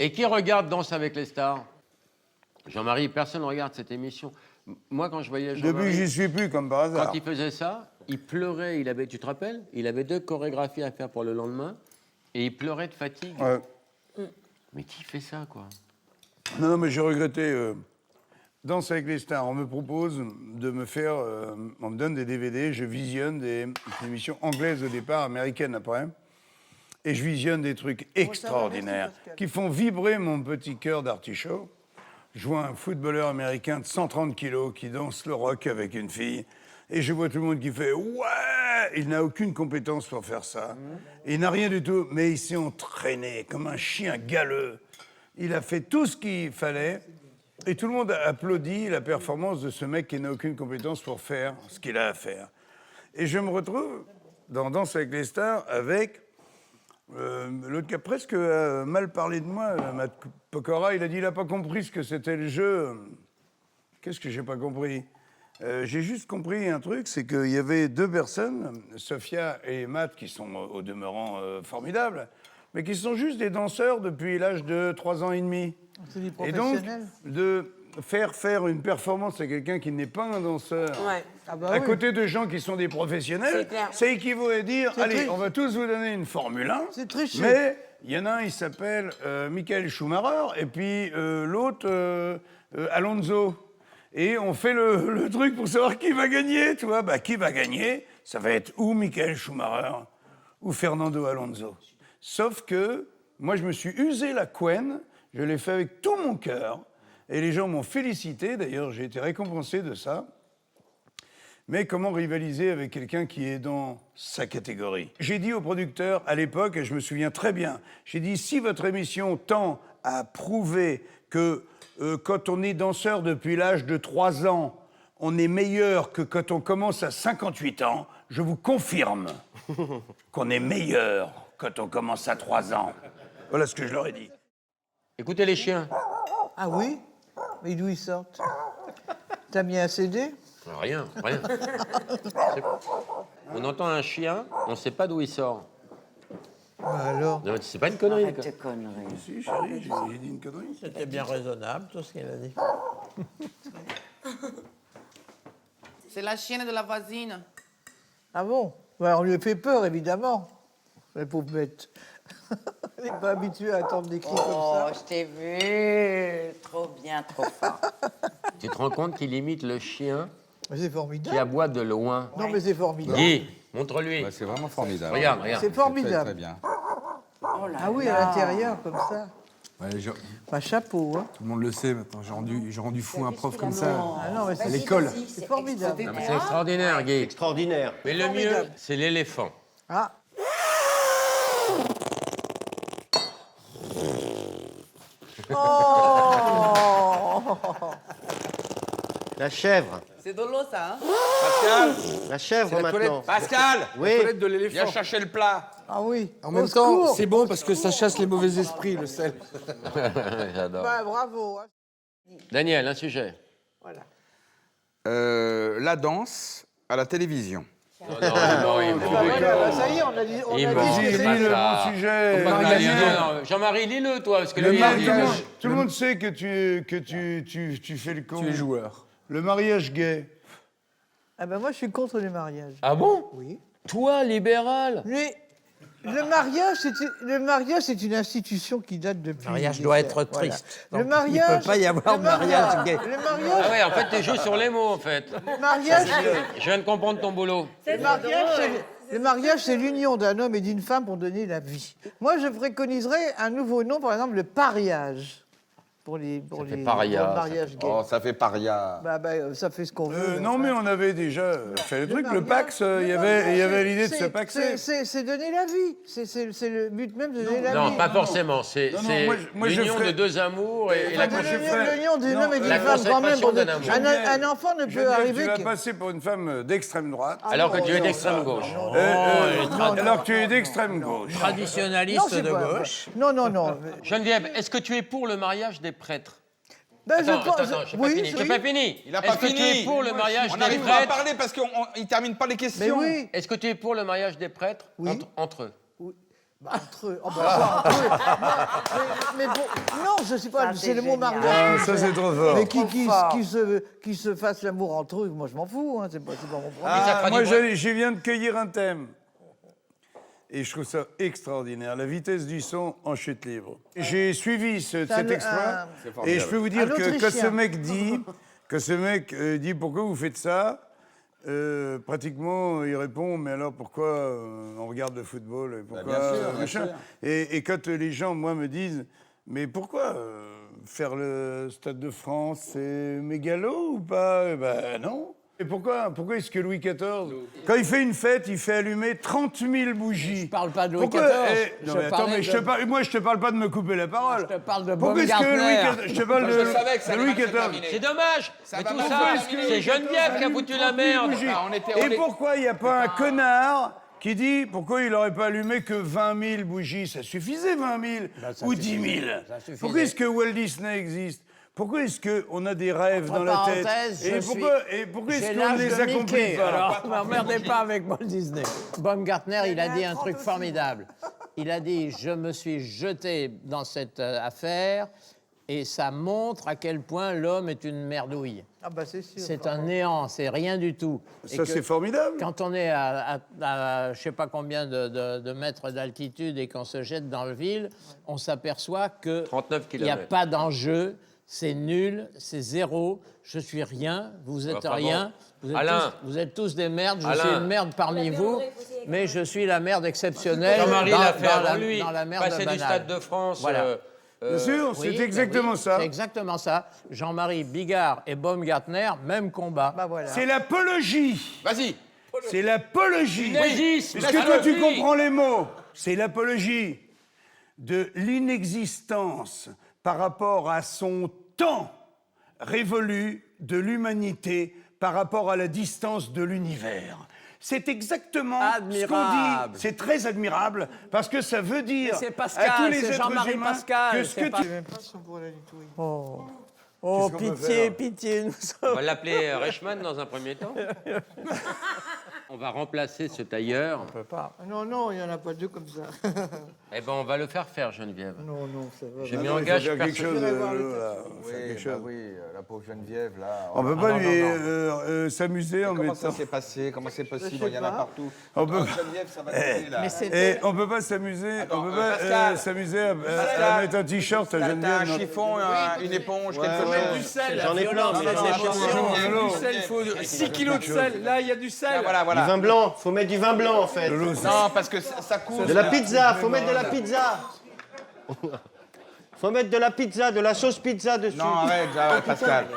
Et qui regarde Danse avec les stars? Jean-Marie, personne ne regarde cette émission. Moi, quand je voyais Jean-Marie... Depuis, j'y suis plus, comme par hasard. Quand il faisait ça, il pleurait. Tu te rappelles? Il avait 2 chorégraphies à faire pour le lendemain. Et il pleurait de fatigue. Ouais. Mais qui fait ça, quoi? Non, mais j'ai regretté... Danse avec les stars, on me propose de me faire... on me donne des DVD, je visionne des émissions anglaises au départ, américaines après. Et je visionne des trucs extraordinaires qui font vibrer mon petit cœur d'artichaut. Je vois un footballeur américain de 130 kilos qui danse le rock avec une fille. Et je vois tout le monde qui fait « Ouais !» Il n'a aucune compétence pour faire ça. Il n'a rien du tout, mais il s'est entraîné comme un chien galeux. Il a fait tout ce qu'il fallait. Et tout le monde a applaudi la performance de ce mec qui n'a aucune compétence pour faire ce qu'il a à faire. Et je me retrouve dans Danse avec les stars avec l'autre qui a presque mal parlé de moi, Matt Pokora. Il a dit il n'a pas compris ce que c'était le jeu. Qu'est-ce que j'ai pas compris? J'ai juste compris un truc, c'est qu'il y avait 2 personnes, Sophia et Matt, qui sont au demeurant formidables, mais qui sont juste des danseurs depuis l'âge de 3 ans et demi. C'est des Et donc, professionnels. de faire une performance à quelqu'un qui n'est pas un danseur, Ouais. Ah bah à oui. côté de gens qui sont des professionnels, C'est clair. ça équivaut à dire, C'est allez, triche. on va tous vous donner une Formule 1, C'est triché. mais il y en a un, il s'appelle Michael Schumacher, et puis l'autre, Alonso. Et on fait le truc pour savoir qui va gagner, tu vois. Bah, qui va gagner? Ça va être ou Michael Schumacher ou Fernando Alonso. Sauf que moi, je me suis usé la couenne, je l'ai fait avec tout mon cœur, et les gens m'ont félicité, d'ailleurs, j'ai été récompensé de ça. Mais comment rivaliser avec quelqu'un qui est dans sa catégorie? J'ai dit au producteur à l'époque, et je me souviens très bien, j'ai dit, si votre émission tend à prouver que quand on est danseur depuis l'âge de 3 ans, on est meilleur que quand on commence à 58 ans, je vous confirme qu'on est meilleur quand on commence à 3 ans. Voilà ce que je leur ai dit. Écoutez les chiens. Ah oui? Mais d'où ils sortent? T'as mis un CD? Rien. On entend un chien, on ne sait pas d'où il sort. Bah alors? Non, c'est pas une connerie. Arrête de conneries. Si, chérie, j'ai dit une connerie. C'était bien raisonnable, tout ce qu'elle a dit. C'est la chienne de la voisine. Ah bon? Bah, on lui a fait peur, évidemment. La pauvre bête. Elle n'est pas habituée à entendre des cris comme Oh, ça. je t'ai vu. Trop bien, trop fort. Tu te rends compte qu'il imite le chien Mais c'est qui formidable. aboie de loin? Non, mais c'est formidable. Guy, montre-lui. Ouais, c'est vraiment formidable. Regarde. C'est C'est très, formidable. très bien. Oh là Ah oui, là. à l'intérieur, comme ça. Ouais, Bah, chapeau, hein. tout le monde le sait maintenant. J'ai rendu fou un prof comme ça. Ah non, mais À c'est l'école. c'est formidable. Non, mais c'est extraordinaire, Guy. Extraordinaire. Mais le mieux, Formidable. c'est l'éléphant. Ah, oh La chèvre. C'est de l'eau, ça, hein? Pascal, La chèvre maintenant. Pascal, Oui. la toilette de l'éléphant. Viens chercher le plat. Ah oui. En même Au temps, secours. c'est bon parce que ça chasse les mauvais esprits, le sel. J'adore. Bah, bravo. hein. Daniel, un sujet. Voilà. La danse à la télévision. Non, Bah, voilà, bah, ça y est, on a dit Il ce manque. que Lis c'est. le ça. bon sujet. Non, Jean-Marie, lis-le, toi, parce que Le lui, mari- il- tout le monde sait que tu fais le con. Tu es joueur. Le mariage gay. Ah ben moi, je suis contre les mariages. Ah bon? Oui. Toi, libéral? Mais le mariage, c'est une institution qui date depuis... Le mariage des doit siècles. être triste. Le Donc, mariage... il peut pas y avoir le de mariage gay. Le Ah mariage... ouais, en fait, tu joues sur les mots, en fait. Le mariage, Je viens de comprendre ton boulot. le mariage, c'est l'union d'un homme et d'une femme pour donner la vie. Moi, je préconiserais un nouveau nom, par exemple, le pariage. Pour les fait paria, pour le mariage gay. Oh, ça fait paria. Bah, ça fait ce qu'on veut. Non, mais on avait déjà fait le truc. Le Pax, il y avait l'idée de se paxer. C'est donner la vie. C'est le but même de donner la vie. Non, pas forcément. C'est Non, moi, je l'union ferais- de 2 amours et la Enfin, moi, je de ferais- l'union d'une non, homme et d'une la femme, quand même. consécration pour d'un de- amour. un enfant ne peut Geneviève, arriver tu vas que... passer pour une femme d'extrême droite. alors que non, tu es non, d'extrême gauche. Alors que tu es d'extrême gauche. Non, Traditionnaliste c'est de pas- gauche. Non, non, non. Geneviève, est-ce que tu es pour le mariage des prêtres? Ben, Attends, j'ai pas oui, fini. J'ai oui. pas fini. Il a Est-ce pas que tu fini. es pour le mariage On des n'arrive pas à prêtres? parler parce qu'il ne termine pas les Mais questions. oui. Est-ce que tu es pour le mariage des prêtres Oui. entre eux? Entre eux. Oh, bah, entre eux. Mais bon, non, je sais pas, Ça, c'est le mot c'est mariage. Ah, ça, c'est trop fort. Mais qui se fasse l'amour entre eux, moi je m'en fous, hein, c'est pas mon problème. Ah, moi, je viens de cueillir un thème. Et je trouve ça extraordinaire. La vitesse du son en chute libre. J'ai suivi cet exploit. Et je peux vous dire Un que quand ce Autrichien. mec dit pourquoi vous faites ça, pratiquement il répond mais alors pourquoi on regarde le football et pourquoi machin. Et quand les gens moi me disent mais pourquoi faire le Stade de France c'est mégalo ou pas? Eh ben non. Et pourquoi est-ce que Louis XIV, quand il fait une fête, il fait allumer 30 000 bougies? Je parle pas de Louis Pourquoi XIV. non, mais attends, mais moi, je te parle pas de me couper la parole. Je te parle de Pourquoi est-ce que Louis Baumgartner. XIV... Je te parle Je savais que ça de allait Louis mal se XIV. terminer. C'est dommage. Mais tout va ça, pas c'est Geneviève qui a foutu la merde. Et pourquoi il n'y a pas un connard qui dit pourquoi il n'aurait pas allumé que 20 000 bougies? Ça suffisait 20 000 ou 10 000. Pourquoi est-ce que Walt Disney existe? Pourquoi est-ce qu'on a des rêves dans la tête? Et pourquoi est-ce qu'on ne les accomplit pas? Alors, ne m'emmerdez pas avec Walt Disney. Baumgartner, il a dit un truc formidable. Il a dit, je me suis jeté dans cette affaire et ça montre à quel point l'homme est une merdouille. Ah bah c'est sûr. C'est un néant, c'est rien du tout. Et Ça, que c'est formidable. Quand on est à je sais pas combien de mètres d'altitude et qu'on se jette dans le vide, on s'aperçoit que 39 il n'y a kilomètres. pas d'enjeu, c'est nul, c'est zéro, je suis rien, vous êtes Enfin, rien, bon. Alain. vous êtes tous des merdes, je Alain. suis une merde parmi vous, mais je suis la merde exceptionnelle Jean-Marie dans, l'a fait dans avant la, lui. dans la merde Passer du banale. Stade de France. Voilà. Bien sûr, Oui, c'est exactement oui, ça. C'est exactement ça. Jean-Marie Bigard et Baumgartner, même combat. Bah voilà. C'est l'apologie. Vas-y. C'est l'apologie. Nazisme, Est-ce que toi, tu l'apologie. comprends les mots? C'est l'apologie de l'inexistence par rapport à son temps révolu de l'humanité par rapport à la distance de l'univers. C'est exactement ce qu'on Admirable. dit. C'est très admirable parce que ça veut dire Mais c'est Pascal, à tous les c'est êtres Jean-Marie humains Pascal, que ce c'est que pas- tu... Je sais même pas si on pourrait la nettoyer. Oh, Qu'est-ce qu'on peut pitié, faire pitié, nous On sommes... va l'appeler Reichmann dans un premier temps. On va remplacer ce tailleur. On peut pas. Ah non, non, il n'y en a pas deux comme ça. Eh ben, on va le faire faire, Geneviève. Non, non, ça va. J'ai Ah mis non, en il faut gage faire quelque personne. chose. voir le Voilà, faut faire quelque chose. oui, la pauvre Geneviève, là. On peut pas non, lui non, s'amuser en Comment ça mettant... s'est passé? Comment c'est possible? sais Il y en a pas. partout. On peut- Geneviève, ça va t'aider, là. Mais c'est... Et on peut pas s'amuser, Attends, on peut pas Pascal. s'amuser à Pascal. mettre un t-shirt à T'as un Geneviève. non. chiffon, une éponge, quelque ouais. chose. Du sel. J'en ai plein. Non, mais- non, Lolo. Du sel, il faut 6 kilos de sel. Là, il y a du sel. Ah, voilà, Du voilà. vin blanc. Faut mettre du vin blanc en fait. Lolo, c'est- Non, parce que ça coule. De la pizza. Faut mettre de la pizza. Faut mettre de la pizza, de la sauce pizza dessus. Non, arrête, déjà, Pascal.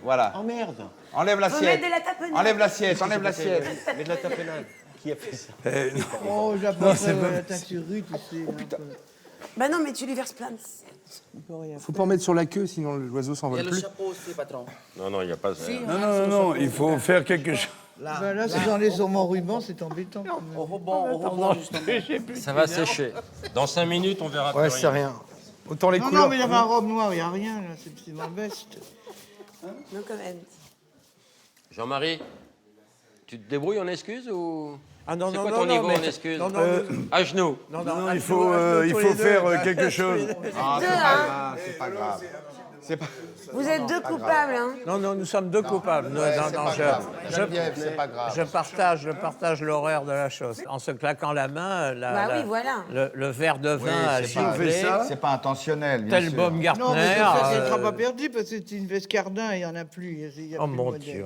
Voilà. Oh merde. Enlève l'assiette. mettre de la tapenade. Enlève l'assiette, enlève l'assiette. Mais de la tapenade. Qui a fait ça? Oh, j'apporterai la teinturie, tu sais. un peu. Bah non, mais tu lui verses plein de... Faut pas en mettre sur la queue, sinon l'oiseau s'envole plus. chapeau aussi, patron. Non, non, il n'y a pas... Non, il faut faire quelque chose. Ben là, si j'en ai sur mon ruban, c'est embêtant. Au rebond, justement. Ça va sécher. Dans 5 minutes, on verra Ouais, plus c'est rien. rien. Autant les Non, couleurs. non, mais il y avait un robe noire, il n'y a rien, là, c'est ma veste. No comment. Jean-Marie, tu te débrouilles en excuse ou... Ah non, C'est non, quoi non, ton non, niveau mais- en excuse non, non, À genoux. non, Non, à il genoux, faut, à genoux, il tous faut les deux. faire quelque chose. Ah, c'est pas grave, c'est pas grave. C'est pas... Vous êtes deux coupables, hein. Non, non, nous sommes deux coupables. Non, non, je partage l'horreur de la chose. En se claquant la main, Bah oui, voilà. le verre de vin a c'est pas- giflé, C'est pas intentionnel, bien tel sûr. Baumgartner. Non, mais ça, ça ne sera pas perdu parce que c'est une veste Cardin et il n'y en a plus. Il y a Oh plus de mon modèle. Dieu.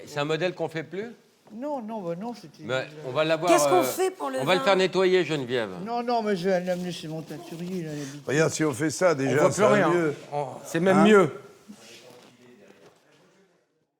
C'est un modèle qu'on fait plus. Non, non, bah non, c'était. Mais on va l'avoir. Qu'est-ce qu'on fait pour le On va le vin faire nettoyer, Geneviève. Non, non, mais je vais l'amener chez mon teinturier. Là, il habite. Regarde, si on fait ça, On déjà, voit plus ça va rien. mieux. C'est même mieux.